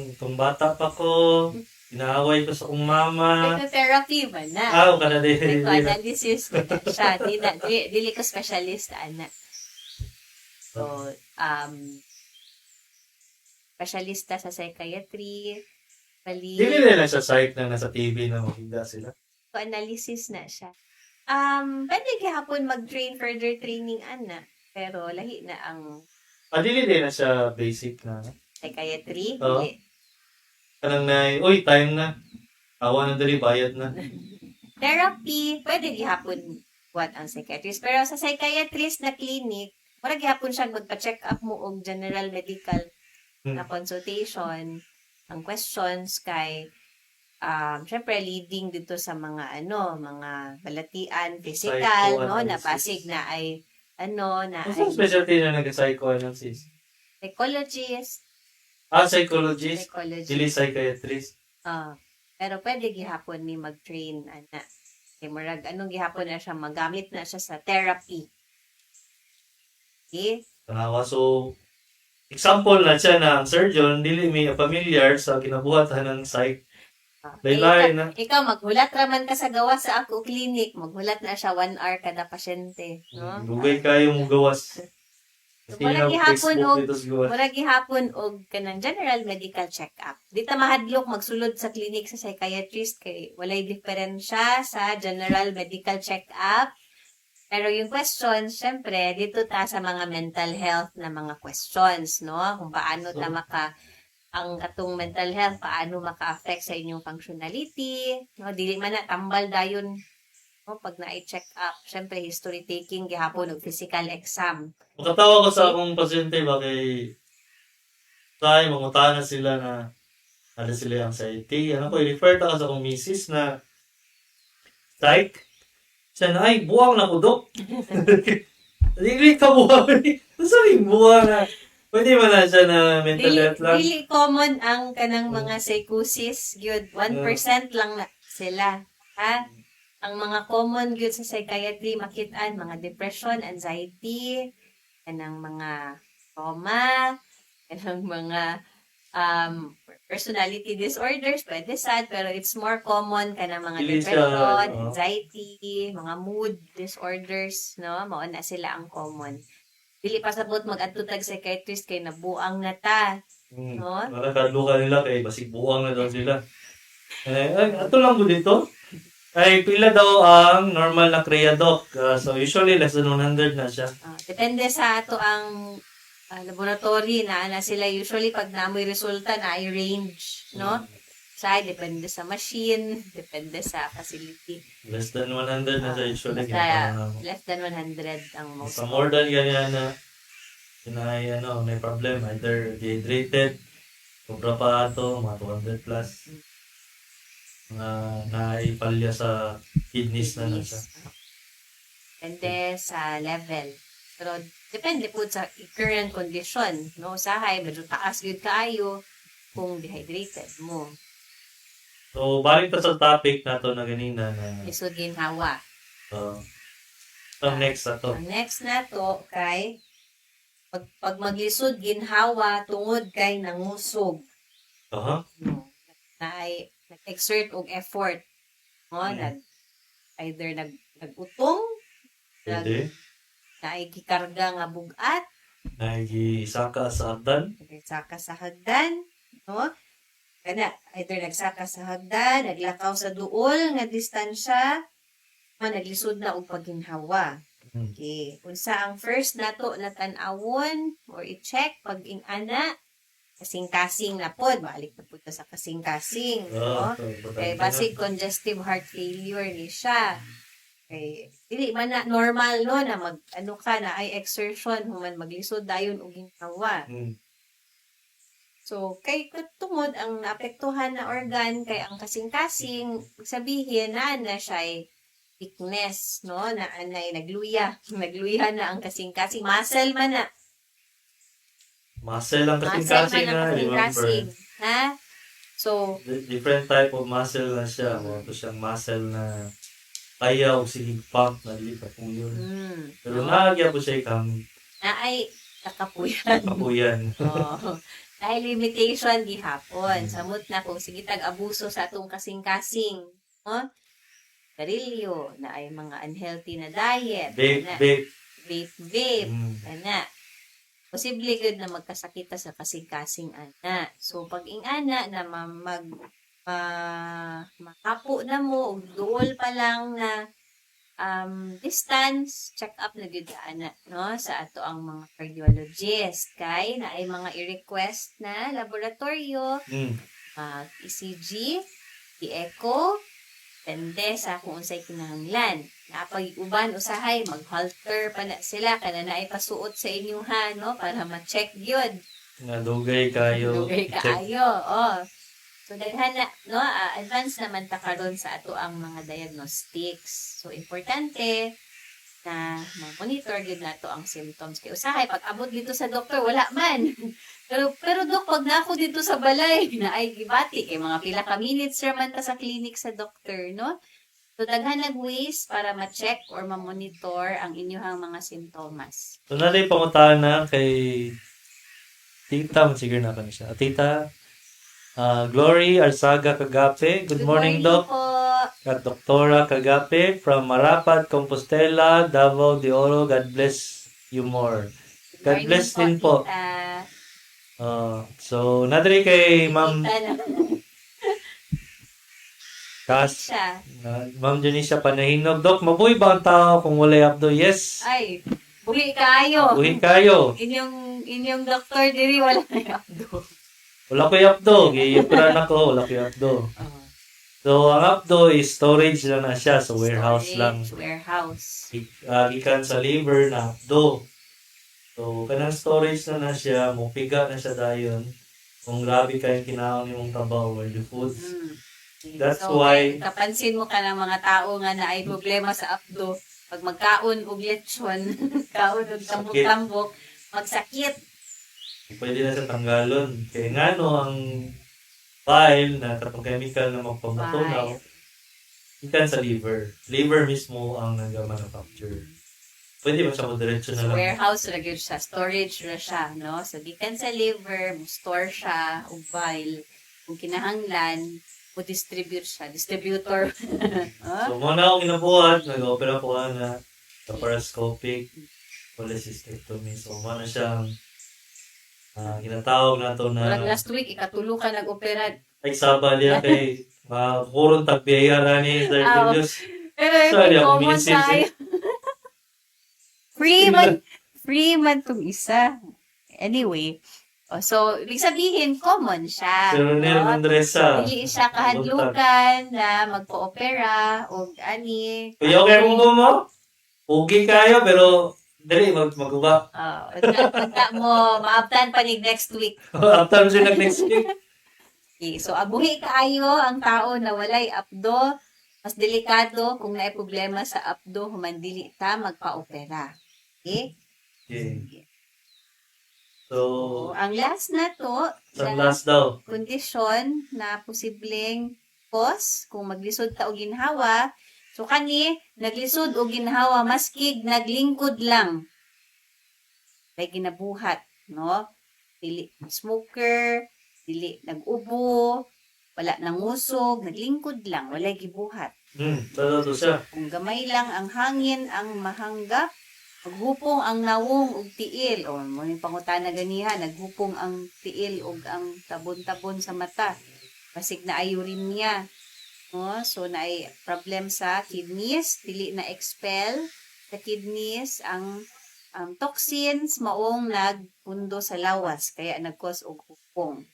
itong bata pa ko, inaaway ko sa kong mama. Psychotherapy man na. Ako ka na din. Psychoanalysis ko na siya. Dili ko specialist, ana. So, specialista sa psychiatry, Dili na sa psych na nasa TV na maghigda sila. analysis na siya. Pwede gihapon mag-train, further training, ana. Pero lahi na ang Dili din na siya basic na. psychiatry. Oo. Dili. Kanang na, uy, time na. Awa na dali, bayad na. Therapy, pwede gihapon what ang psychiatrist. Pero sa psychiatrist na clinic, wala gihapon siya magpa-check up mo og general medical na consultation. Ang questions kay syempre leading dito sa mga mga balatian, physical, no, na pasig na ay na Ang specialty na nag-psychoanalysis? psychologist, Psychologist. Dili psychiatrist. pero pwede gihapon ni mag-train ana. Kay murag anong gihapon na siya magamit na siya sa therapy. Okay? Tanawa. So, example na siya na ang surgeon, dili may familiar sa kinabuhatan ng psych. Laylay na. Ikaw, maghulat raman ka sa gawas sa ako clinic. Maghulat na siya 1 hour kada pasyente. No? Dugay kayo mong gawas. So, wala gihapon og dito sa gawas. mura gihapon og kanang general medical check-up. Di ta mahadlok magsulod sa clinic sa psychiatrist kay walay diferensya sa general medical check-up. Pero yung questions, syempre, dito ta sa mga mental health na mga questions, no? Kung paano ta ang atong mental health, paano maka-affect sa inyong functionality, no? Dili man na tambal dayon, no? Pag na-check up, syempre, history taking, gihapon og physical exam. Makatawa ko sa akong pasyente ba kay mangutan na sila na ano sila anxiety. Ano ko, i-refer ta ka sa akong misis na psych. Siya na, ay, buwang na ko, Dok. Hindi ka buwang. Sorry, buwang na. Pwede man na siya na mental health lang. Really common ang kanang mga psychosis, gyud 1% lang na sila. Ha? ang mga common gyud sa psychiatry makit-an mga depression, anxiety, kanang mga trauma, kanang mga personality disorders, pwede sad, pero it's more common kanang mga Dili siya, depression, no? anxiety, mga mood disorders, no? Mao na sila ang common. Dili pa sabot mag-adto tag psychiatrist kay nabuang na ta, no? Nakakaluka nila kay basig buwang na daw sila. Ato lang ko dito. Ay, pila daw ang normal na Crea Doc. So, usually, less than 100 na siya. Depende sa ato ang laboratory na sila usually pag namoy resulta na ay range, no? Depende sa machine, depende sa facility. Less than 100 na siya usually. Basta less than 100 ang most. Sa more than ganyan na may problem. Either dehydrated, sobra pa ito, mga 200 plus. Naipalya sa kidneys na siya. Depende sa level. Pero depende po sa current condition, no? Usahay, medyo taas yun kaayo kung dehydrated mo. So, balik ta sa topic nato na ganina na Lisod ginhawa. ang next na to. Ang next na to kay pag maglisod ginhawa tungod kay nangusog. Aha. No? Na ay nag-exert og effort. No? Either nag-utong, Pwede. na ay gikarga nga bugat, Nagisaka sa hagdan. nagsaka sa hagdan, no? Either nagsaka sa hagdan, naglakaw sa duol nga distansya, o naglisod na og pagginhawa. Okay. Unsa ang first nato na tan-awon or i-check pag ing-ana, kasing-kasing na pod, balik na po sa kasing-kasing, no? Kay basic congestive heart failure ni siya. Kay dili man na normal no na mag-ano ka na ay exertion human maglisod dayon og ginhawa. So kay tungod ang naapektuhan na organ kay ang kasing-kasing sabihin na siya ay weakness no na anay nagluya na ang kasing-kasing muscle man na. Muscle ang Muscle kasing-kasing man na, ang remember. kasing-kasing. Ha? So, Different type of muscle na siya. Ito siyang muscle na kaya o sige pump na lipat mo yun. Pero naagya po siya ikang na ay nakapuyan. kapuyan. Oo. Dahil limitation gihapon. Samot na kung sige tag-abuso sa atong kasing-kasing. No? Garilyo, na ay mga unhealthy na diet. Vape. Vape. Ana. Posible good na magkasakita sa kasing-kasing ana. So, pag ing-ana na makapo na mo, o duol pa lang na distance, check up na gud ana, no? Sa ato ang mga cardiologist. Kay na ay mga i-request na laboratorio, ECG, echo, depende sa kung unsay kinahanglan. Napag-uban usahay, mag-halter pa na sila, kana na ay pasuot sa inyo ha, no? Para ma-check yun. Nga dugay kayo. Dugay kaayo, oh. So, daghan na, no? Advance naman ta karon sa ato ang mga diagnostics. So, importante na ma-monitor yun nato ang symptoms. Kaya usahay, pag abot dito sa doktor, wala man. pero Dok, pag na ako dito sa balay, na ay gibati, kay mga pila ka minutes man ta sa clinic sa doktor, no? So, daghan nag-ways para ma-check or ma-monitor ang inyong mga simptomas. So, naday pangutana kay Tita, siguro na kami siya. Tita, Glory Arsaga Kagape. Good morning, Doc. po. At Doktora Kagape from Marapat, Compostela, Davao de Oro. God bless you more. God bless din po. Tita. So, nadiri kay Ma'am Tita na. Kas, Siya. Ma'am Janisha Panahinog. Doc, mabuhay ba ang tao kung walay abdo? Yes. Ay, buhi kayo. Buhay kayo. Inyong doktor diri wala na abdo. Wala ko yung abdo. Giyipran ako. Wala ko yung abdo. So, ang abdo is storage lang na siya. So, warehouse lang. Warehouse. Gikan sa liver na abdo. So, kanang storage na siya. Mupiga na siya dayon. Kung grabe kayong kinaon yung trabaho or the foods. That's why kapansin mo ka ng mga tao nga na ay problema sa abdo. Pag magkaon og lechon, kaon og tambok-tambok, magsakit. pwede na sa tanggalon. Kaya nga no, ang file na katong chemical na magpamatunaw, ikan sa liver. Liver mismo ang nag-manufacture. Pwede ba siya mo diretso na lang? Warehouse ra gyud siya, storage ra siya, no? So gikan sa liver, mo store siya og vial. Kung kinahanglan, mo distribute siya, distributor. So, muna ako ginabuhat, nag-opera po na laparoscopic cholecystectomy. So, muna siyang ginatawag na to na Murag last week ikatulo ka nag-opera. ay saba niya kay kurong tagbiya na ni Sir Julius. Pero Sorry, ako common minsan tayo. Free man tong isa. Anyway, so, ibig sabihin, common siya. Si Ronel no? Mandresa. Hindi siya kahadlukan na magpo-opera o ani. Kuya, okay mo? Okay kayo, pero dali, magkuba. Pagka mo, maabtan pa ni next week. After siya next week. Okay, so, abuhi kaayo ang tao na walay apdo. Mas delikado kung naay problema sa apdo, humandili ta, magpa-opera. Okay? Okay. So, So, ang last na to, sa last daw. kondisyon na posibleng cause kung maglisod ta og ginhawa. So kani naglisod og ginhawa maskig naglingkod lang. Kay ginabuhat, no? Dili smoker, dili nag-ubo, wala nangusog, naglingkod lang, wala gibuhat. Totoo to siya. Kung gamay lang ang hangin ang mahanggap, maghupong ang nawong ug tiil. O, mo yung pangutana ganiha, naghupong ang tiil ug ang tabon-tabon sa mata. Basig na ay uremia. No? So, na ay problem sa kidneys, dili na expel sa kidneys ang toxins maong nagpundo sa lawas, kaya nag-cause og hupong.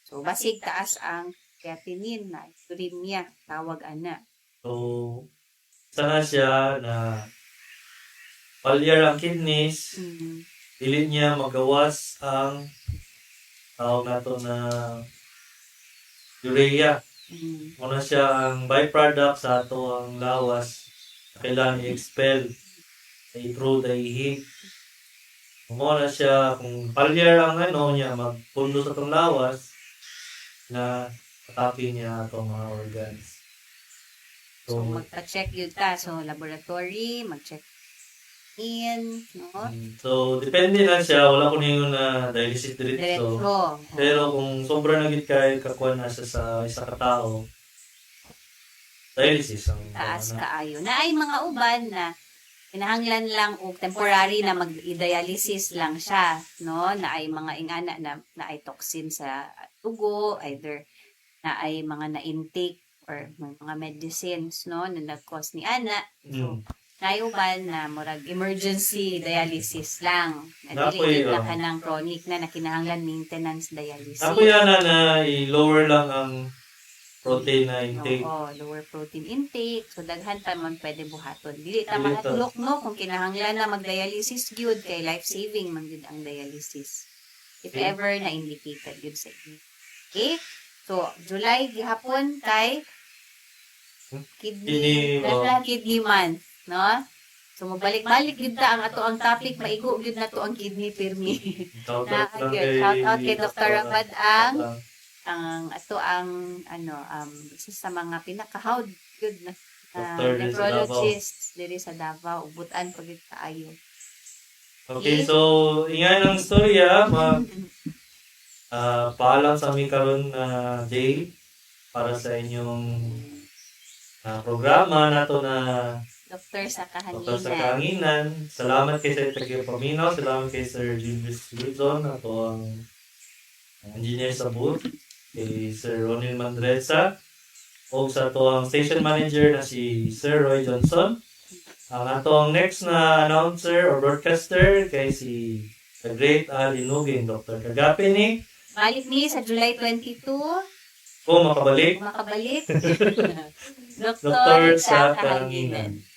So, basig taas ang creatinine na uremia, tawag ana. So, sana siya na failure ang kidneys, dili niya magawas ang tawag nato na urea. Muna siya ang byproduct sa ato ang lawas. Kailangan i-expel through the ihip. Muna siya, kung failure ang niya, magpundo sa itong lawas na atake niya itong mga organs. So, magpa-check yun ta. So, laboratory, mag-check in, no? So, depende na siya. Wala ko na yung dialysis diretso. Diretso. Pero kung sobra nagit kayo kakuha na siya sa isa katao, dialysis ang Taas kaayo. Na ay mga uban na kinahanglan lang o temporary na mag-dialysis lang siya, no? Na ay mga ingana na ay toxin sa dugo, either na ay mga na-intake or mga medicines, no? Na nag-cause ni ana. So, nayuban na murag emergency dialysis lang. Dili na ka ng chronic na kinahanglan maintenance dialysis. Ako yan na i-lower lang ang protein na intake. Oo, lower protein intake. So, daghan pa man pwede buhaton. Dili ta Dili ta. mahatlok, no? Kung kinahanglan na mag-dialysis, gyud kay life-saving man gyud ang dialysis. If Okay. ever na indicated gyud sa inyo. Okay? So, July gihapon kay kidney month, no? So, magbalik-balik yun ta ang ato ang topic, maigo yun na to ang kidney pirmi. Shout Na, out lang shout out kay Dr. Ramad ang isa sa mga pinakahawd yun na Dr. nephrologists diri sa Davao, ubutan pag kaayo. Okay, so ingay ng storya, paalam sa aming karon na day para sa inyong programa nato na Doktor sa Doktor sa Kahanginan. Kahanginan. Salamat kay Sir Tagyo Paminaw. Salamat kay Sir Julius Wilson. Ato ang engineer sa booth. Kay Sir Ronil Mandresa. O sa ato ang station manager na si Sir Roy Johnson. Ang atong next na announcer or broadcaster kay si The Great Ali Nugin, Dr. Kagapi ni. Balik ni sa July 22. Kung makabalik, Makabalik. Doktor sa Kahanginan.